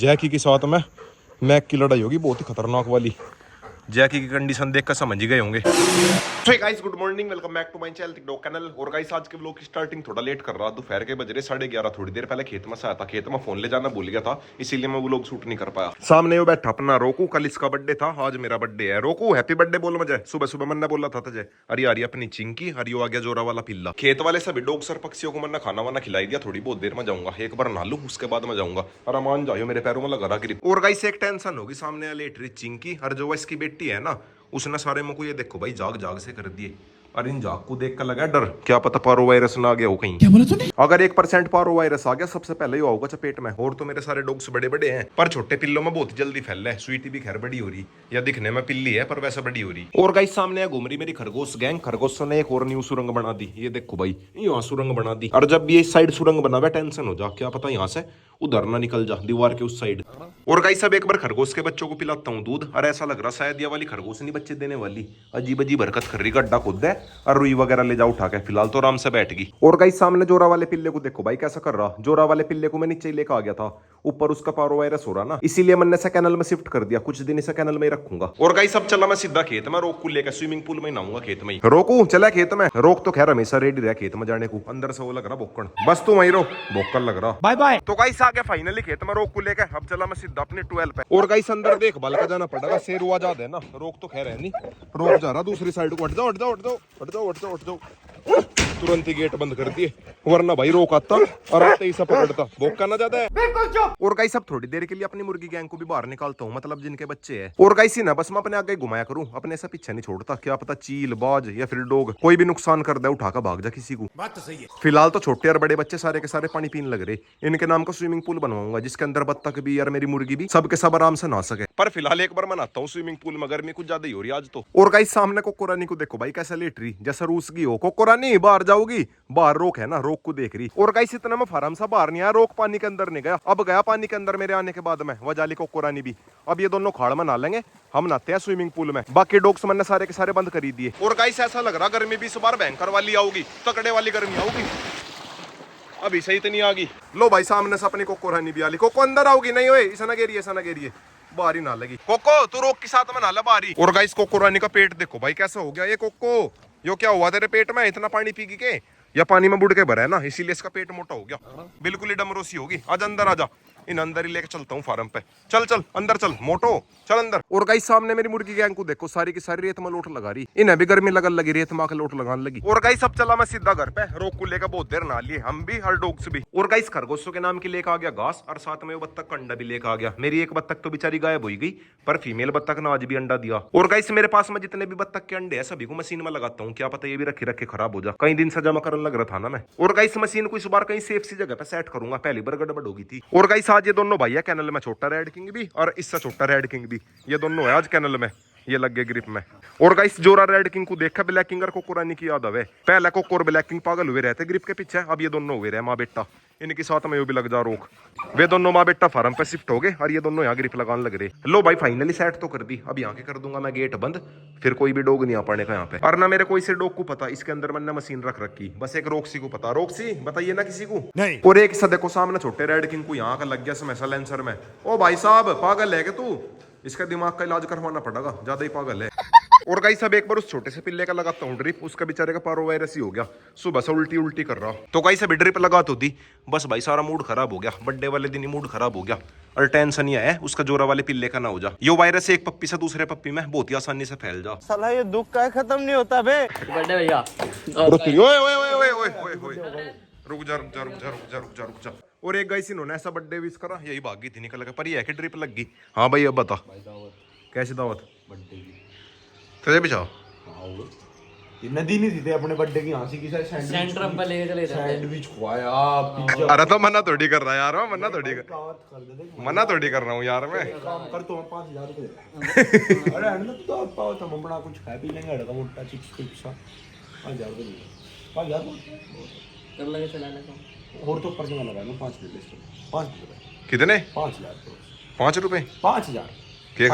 जैकी के साथ में मैक की लड़ाई होगी बहुत ही खतरनाक वाली। जैकी की कंडीशन देखकर समझ ही गए होंगे। तो guys good morning, welcome back to my channel. और गाइस आज के व्लॉग की स्टार्टिंग थोड़ा लेट कर रहा, दोपहर के बज रहे 11:30। थोड़ी देर पहले खेत में से आया था, खेत में फोन ले जाना भूल गया था, इसीलिए मैं व्लॉग शूट नहीं कर पाया। सामने वो बैठा अपना रोकू, कल इसका बर्थडे था, आज मेरा बर्थडे है। रोकू हैप्पी बर्थडे बोल मुझे। सुबह सुबह मैंने बोला था तुझे। अरे यार अपनी चिंकी हरियो आ गया जोरा वाला पिल्ला। खेत वाले सभी डॉग्स और पक्षियों को मैंने खाना वाना खिलाई दिया। थोड़ी बहुत देर में जाऊंगा, एक बार नहा लूं उसके बाद मैं जाऊंगा। अरमान जाओ, मेरे पैरों में लगा रहा ग्रिप। और गाइस एक टेंशन होगी, सामने लेट रही चिंकी और जो इसकी बेटी है ना, उसने सारे मुझको ये देखो भाई जाग जाग से कर दिए। और इन जाग को देख कर लगा डर, क्या पता पारो वायरस ना आ गया हो कहीं। क्या बोला तूने? अगर 1% पारो वायरस आ गया सबसे पहले ही होगा चपेट में। और तो मेरे सारे डॉग्स बड़े बड़े हैं, पर छोटे पिल्लों में बहुत जल्दी फैल रहा है। स्वीटी भी खैर बड़ी हो रही, या दिखने में पिल्ली है पर वैसा बड़ी हो रही। और गाइस सामने घूम रही मेरी खरगोश गैंग। खरगोशों ने एक और न्यू सुरंग बना दी, ये देखो भाई यहाँ सुरंग बना दी। और जब ये इस साइड सुरंग बना हुआ टेंशन हो जा, क्या पता यहाँ से उधर ना निकल जा दीवार के उस साइड। और गाइस सब एक बार खरगोश के बच्चों को पिलाता हूँ दूध, और ऐसा लग रहा शायद ये वाली खरगोश नहीं बच्चे देने वाली। अजीब अजीब हरकत कर रही, गड्ढा खोद है और रुई वगैरह ले जा उठा के। फिलहाल तो आराम से बैठ गई। और गाइस सामने जोरा वाले पिल्ले को देखो भाई कैसा कर रहा। जोरा वाले पिल्ले को मैं नीचे ही लेकर आ गया था, ऊपर उसका पारो वायरस हो रहा ना, इसीलिए मैंने इसे कैनल में शिफ्ट कर दिया। कुछ दिन इसे कैनल में ही रखूंगा। और गाइस सब चला मैं सीधा खेत में, रोक को लेकर स्विमिंग पूल में नहाऊंगा खेत में ही। रोकू चला खेत में, रोक तो खैर हमेशा रेडी रहा खेत में जाने को। अंदर से वो लग रहा बोकड़, बस तू वहीं रो, बोकड़ लग रहा। Bye bye. तो गाइस आ गया फाइनली खेत में रोक को लेकर। अब चला मैं सीधा अपने 12 पे। और गाइस अंदर देखभाल का जाना पड़ेगा, शेर हुआ ज्यादा है ना। रोक तो खैर है नहीं, रोक जा रहा दूसरी साइड को। हट जाओ हट जाओ हट जाओ हट जाओ हट जाओ हट जाओ। तुरंत ही गेट बंद कर दिए, वरना भाई रोक आता और आते ही सब पकड़ता। भोग करना ज्यादा है। और गाइस अब थोड़ी देर के लिए अपनी मुर्गी गैंग को भी बाहर निकालता हूँ, मतलब जिनके बच्चे हैं। और गाइस ना बस मैं अपने आगे घुमाया करूँ, अपने से पीछे नहीं छोड़ता। क्या पता चील बाज या फिर डॉग कोई भी नुकसान कर दे, उठाकर भाग जा किसी को। बात तो सही है। फिलहाल तो छोटे और बड़े बच्चे सारे के सारे पानी पीने लग रहे। इनके नाम का स्विमिंग पूल बनवाऊंगा, जिसके अंदर बत्तख भी और मेरी मुर्गी भी सबके सब आराम से नहा सके। पर फिलहाल एक बार मनाता हूँ स्विमिंग पूल में, गर्मी कुछ ज्यादा ही हो रही आज तो। और गाइस सामने कोको रानी को देखो भाई कैसे लेट रही, जैसे रूस की हो। कोको रानी बाहर जाओगी, बाहर रोक है ना, रोक को देख रही। और गाइस इतना में फार्म सा बाहर नहीं आया, रोक पानी के अंदर नहीं गया। अब गया पानी के अंदर मेरे आने के बाद में वजाली कोको रानी भी। अब ये दोनों खाड़ में नहा लेंगे, हम नहाते हैं स्विमिंग पूल में। बाकी डॉग्स मैंने सारे के सारे बंद कर दिए। और गाइस ऐसा लग रहा गर्मी भी इस बार भयंकर वाली आऊगी, तकड़े वाली गर्मी आऊगी। अभी सही तो नहीं आ गई। लो भाई सामने से अपनी कोको रानी भी आ ली। कोको अंदर आओगी नहीं, ओए ऐसा ना घेरिए ऐसा ना घेरिए, बारी ना लगी। कोको तू रोक के साथ में ना ला बारी। और गाइस कोको रानी का पेट देखो भाई कैसा हो गया। ये कोको यो क्या हुआ तेरे पेट में, इतना पानी पी के या पानी में बुड़ के भरा है ना, इसीलिए इसका पेट मोटा हो गया। बिल्कुल ही डमरोसी होगी। आज अंदर आजा, इन अंदर ही लेके चलता हूँ फार्म पे। चल चल अंदर चल मोटो, चल अंदर। और गाइस सामने मेरी मुर्गी गैंग को देखो, सारी की सारी रेत में लोट लगा रही। इन्हें भी गर्मी लगन लगी, रेत में लोट लगाने लगी। और गाइस अब चला मैं सीधा घर पे, रोक को लेकर बहुत देर नहा लिए हम भी, हर डॉग्स भी। और गाइस खरगोशों के नाम की लेकर आ गया घास, और साथ में वो बत्तख का अंडा भी लेकर आ गया। मेरी एक बत्तख तो बेचारी गायब हो गई, पर फीमेल बत्तख ने आज भी अंडा दिया। और गाइस मेरे पास में जितने भी बत्तख के अंडे हैं सभी को मशीन में लगाता हूँ, क्या पता ये भी रखे रखे खराब हो जा। कई दिन से जमा करने लग रहा था ना मैं। और गाइस मशीन को इस बार कहीं सेफ सी जगह पे सेट करूंगा, पहली बार गड़बड़ होगी थी। और गाइस आज ये दोनों भाई है कैनल में, छोटा रेड किंग भी और इससे छोटा रेड किंग भी, ये दोनों है आज कैनल में, ये लग गए ग्रिप में। और गाइस जोरा रेड किंग को देखा ब्लैक किंग और कोको रानी की याद आवे। पहले कोको और ब्लैक किंग पागल हुए रहते ग्रिप के पीछे, अब ये दोनों हुए रहे माँ बेटा। इनके साथ में भी लग जा रोक। वे दोनों माँ बेटा फार्म पे शिफ्ट हो गए और ये दोनों यहाँ ग्रिप लगाने लग रहे। लो भाई फाइनली सेट तो कर दी, अब यहाँ के कर दूंगा मैं गेट बंद, फिर कोई भी डॉग नहीं आ पाने का यहाँ पे। और ना मेरे कोई से डॉग को पता इसके अंदर मैंने मशीन रख रखी, बस एक रोक्सी को पता। रोक्सी बताइए ना किसी को नहीं। और एक सदे को सामने छोटे रेड किंग को यहाँ का लग गया समैसा लेंसर में। ओ भाई साहब पागल है क्या तू, इसका दिमाग का इलाज करवाना पड़ेगा, ज्यादा ही पागल है। और गाइस सब एक बार उस छोटे से पिल्ले का लगाता हूँ ड्रिप, उसका बेचारे का पारो वायरस ही हो गया, सुबह से उल्टी उल्टी कर रहा। तो गाइस अभी ड्रिप लगा तो दी, बस भाई सारा मूड खराब हो गया। बर्थडे वाले दिन ही मूड खराब हो गया, और टेंशन ही है उसका जोरा वाले पिल्ले का ना हो जा। यो वायरस एक पप्पी से दूसरे पप्पी में बहुत ही आसानी से फैल जा। साला ये दुख का खत्म नहीं होता बे। बर्थडे भैया रुक जा रुक जा रुक जा रुक जा रुक जा रुक जा। और एक गाइस इन्होंने ऐसा बर्थडे विश करा, यही भाग गई थी निकल के, पर ये है कि ड्रिप लग गई। हाँ भाई अब बता कैसी दावत बर्थडे की तुझे बिछाओ। नदी नहीं थी अपने बर्थडे की, हंसी की सेंटर पे लेके चले जाते सैंडविच खुआया पिज्जा। अरे तो मना थोड़ी कर रहा यार, मना थोड़ी कर रहा हूँ यार मैं। कर तो 5000 रुपए अरे अन्ना तो पाओ तो हम बड़ा कुछ खा पी लेंगे, अड़का मोटा चिप्स टिप्स 5000 रुपए 5000 कर लगे चलाने को। और तो पर्चा लगा लो 5 रुपए 5 रुपए कितने 5000 5 रुपए 5000 के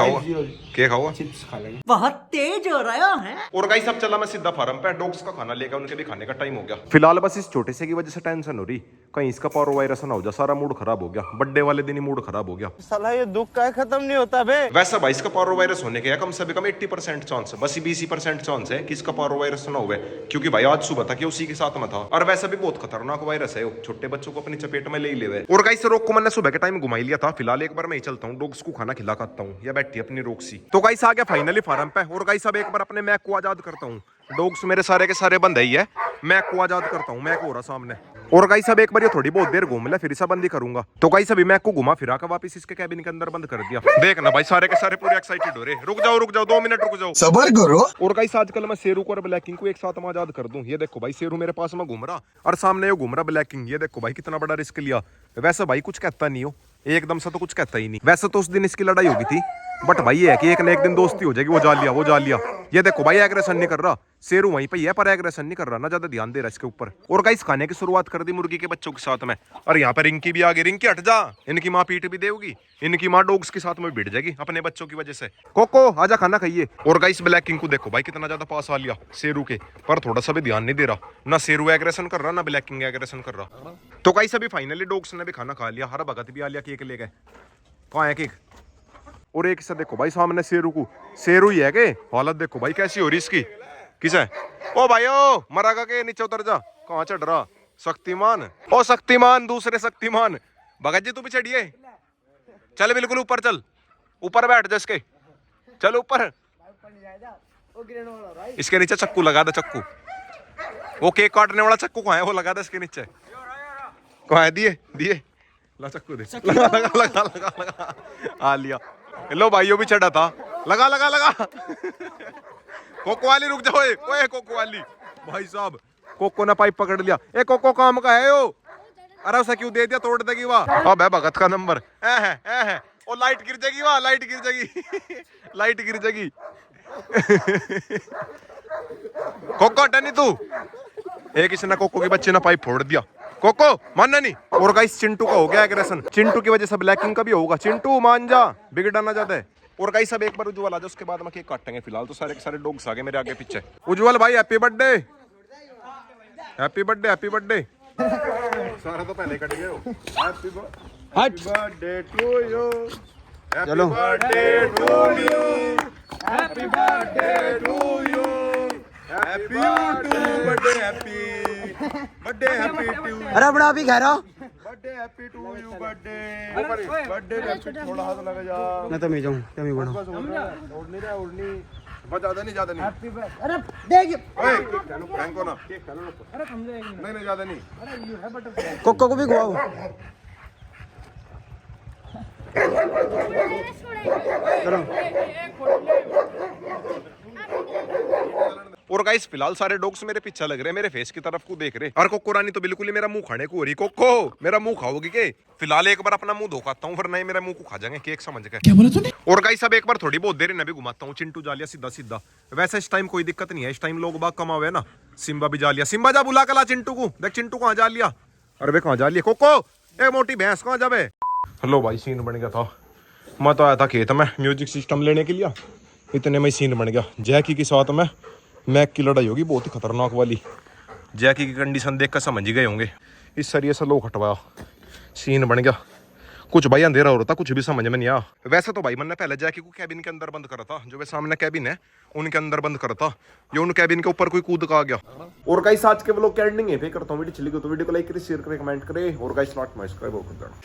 खाओ चिप्स खा लेंगे। बहुत तेज हो रहा है। और गाइस सब चला मैं सीधा फार्म पे, डॉग्स का खाना लेकर उनके भी खाने का टाइम हो गया। फिलहाल बस इस छोटे से की वजह से टेंशन हो रही, कहीं इसका पारो वायरस ना हो जा, सारा मूड खराब हो गया। बर्थडे वाले दिन ही मूड खराब हो गया। साला ये दुख का खत्म नहीं होता बे। वैसा भाई इसका पारो वायरस होने के कम से कम 80% चांस है, बस 20% चांस है कि इसका पारो वायरस ना हुए, क्योंकि भाई आज सुबह तक ये उसी के साथ में था। और वैसा भी बहुत खतरनाक वायरस है, छोटे बच्चों को अपनी चपेट में ले ही ले। और गाइस रोक को मैंने सुबह के टाइम घुमाई लिया था। फिलहाल एक बार मैं ही चलता हूँ, डॉग्स को खाना खिला खाता हूँ, या बैठी अपनी रोक्सी। तो गाइस आ गया फाइनली फार्म पे। और गाइस अब एक बार अपने मैक को आजाद करता हूँ। डॉग्स मेरे सारे के सारे बंद ही है, मैक को आजाद करता हूँ। मैक हो रहा सामने। और गाइस अब एक बार ये थोड़ी बहुत देर घूम ले, फिर इसा बंदी करूंगा। तो गाइस अभी मैक को घुमा फिरा कर वापस इसके कैबिन के अंदर बंद कर दिया। देखना भाई सारे के सारे पूरे एक्साइटेड हो रहे। रुक जाओ 2 मिनट रुक जाओ, सबर करो। और गाइस आजकल मैं शेरू को और ब्लैकिंग को एक साथ में आजाद कर दूं। ये देखो भाई शेरू मेरे पास में घूम रहा और सामने ये घूम रहा ब्लैकिंग। ये देखो भाई कितना बड़ा रिस्क लिया। वैसे भाई कुछ कहता नहीं हो, एकदम से तो कुछ कहता ही नहीं। वैसे तो उस दिन इसकी लड़ाई होगी थी, बट भाई ये है कि एक न एक दिन दोस्ती हो जाएगी। वो जा लिया। ये देखो भाई एग्रेशन नहीं कर रहा, शेरू वहीं पे है पर एग्रेशन नहीं कर रहा, ना ज्यादा ध्यान दे रहा इसके ऊपर। और गाइस खाने की शुरुआत कर दी मुर्गी के बच्चों के साथ में। और यहाँ पर रिंकी भी आ गई। रिंकी हट जा, इनकी माँ पीट भी देगी। इनकी माँ डॉग्स के साथ में भिड़ जाएगी अपने बच्चों की वजह से। कोको आजा खाना खाइए। और गाइस ब्लैकिंग को देखो भाई कितना ज्यादा पास आ लिया शेरू के, पर थोड़ा सा भी ध्यान नहीं दे रहा। ना शेरू एग्रेशन कर रहा, ना ब्लैकिंग एग्रेशन कर रहा। तो गाइस अभी फाइनली डॉग्स ने भी खाना खा लिया। हर भगत भी आ लिया, केक ले गए। कहाँ है केक? और एक से देखो भाई सामने शेरू को, शेरू ही है के हालत देखो भाई कैसी हो रही इसकी। किसे? ओ भाई ओ मरागा के नीचे उतर जा। कहाँ चढ़ रहा? शक्तिमान। ओ शक्तिमान, दूसरे शक्तिमान। भगत जी तू भी चढ़िए, चल बिल्कुल ऊपर चल, ऊपर बैठ जा इसके, चल ऊपर। इसके नीचे चक्कू लगा दे, चक्कू। वो केक काटने वाला चक्कू कहाँ है? वो लगा दे इसके नीचे। कहाँ है? दिए ला चक्कू दे। लगा आ लिया। लो भाइयों भी चढ़ा था। लगा कोको वाली रुक जाओ। ओए कोको वाली भाई साहब, कोको ने पाइप पकड़ लिया। ए कोको काम का है यो। अरे उसे क्यों दे दिया? तोड़ देगी वाह। अब है भगत का नंबर। है ओ लाइट गिर जाएगी वाह, लाइट गिर जाएगी लाइट गिर जाएगी कोको हटा नहीं तू। एक किसी ने कोको के बच्चे ने पाइप फोड़ दिया। कोको मानना नहीं। और गाइस चिंटू का हो गया एग्रेशन। चिंटू की वजह से ब्लैकिंग का भी होगा। चिंटू मान जा, बिगड़ा ना ज्यादा। और गाइस अब एक बार उज्जवल आ जाए, उसके बाद में केक काटेंगे। फिलहाल तो सारे के सारे डॉग्स आ गए मेरे आगे पीछे। उज्जवल भाई happy birthday, happy birthday, happy birthday. सारा तो पहले कट गए हो। Happy birthday to you, happy birthday to you, happy birthday to you, happy birthday, happy to. अरे बड़ा भी कह रहा birthday happy to you, birthday happy. थोड़ा हाथ लगा जा। मैं तो मैं जाऊं, क्या मैं बड़ा बस उड़नी बस ज्यादा नहीं। अरे देख ओए प्रैंक को ना केक खा लो। नहीं ज्यादा नहीं। कोको को भी खुआओ। चलो। और गाइस फिलहाल सारे डॉग्स मेरे पीछे लग रहे हैं, मेरे फेस की तरफ को देख रहे। और कोको रानी तो बिल्कुल ही मेरा मुंह खाने को हो रही। कोको मेरा मुंह खाओगी के? फिलहाल एक बार अपना मुंह धोखाता हूँ, वरना मेरा मुंह को खा जाएंगे केक समझ के। क्या बोला तूने? और गाइस अब एक बार थोड़ी बहुत देर मैं भी घुमाता हूँ। चिंटू जा लिया सीधा। वैसे इस टाइम कोई दिक्कत नहीं है, इस टाइम लोग बाग कमा हुए ना। सिम्बा भी जा लिया। सिम्बा जा बुला कला चिंटू को। देख चिंटू कहाँ जा लिया। अरे वे कहाँ जा लिया? कोको ए मोटी भैंस कहाँ जावे? हेलो भाई सीन बन गया था। मैं तो आया था खेत में म्यूजिक सिस्टम लेने के लिए, इतने में सीन बन गया। जैकी के साथ में मैक की लड़ाई होगी बहुत ही खतरनाक वाली। जैकी की कंडीशन देख कर समझ ही गए होंगे। इस सरिये से लोग हटवाया, सीन बन गया। कुछ भाई अंधेरा हो रहा था, कुछ भी समझ में नहीं आया। वैसे तो भाई मैंने पहले जैकी को कैबिन के अंदर बंद करा था, जो वे सामने कैबिन है उनके अंदर बंद करा था। ये उन कैबिन के ऊपर कोई कूद का आ गया। और गाइस आज के व्लॉग की एंडिंग है पे करता हूं। वीडियो चली गई तो वीडियो को लाइक करें, शेयर करें, कमेंट करें। और गाइस नॉट सब्सक्राइब कर देना।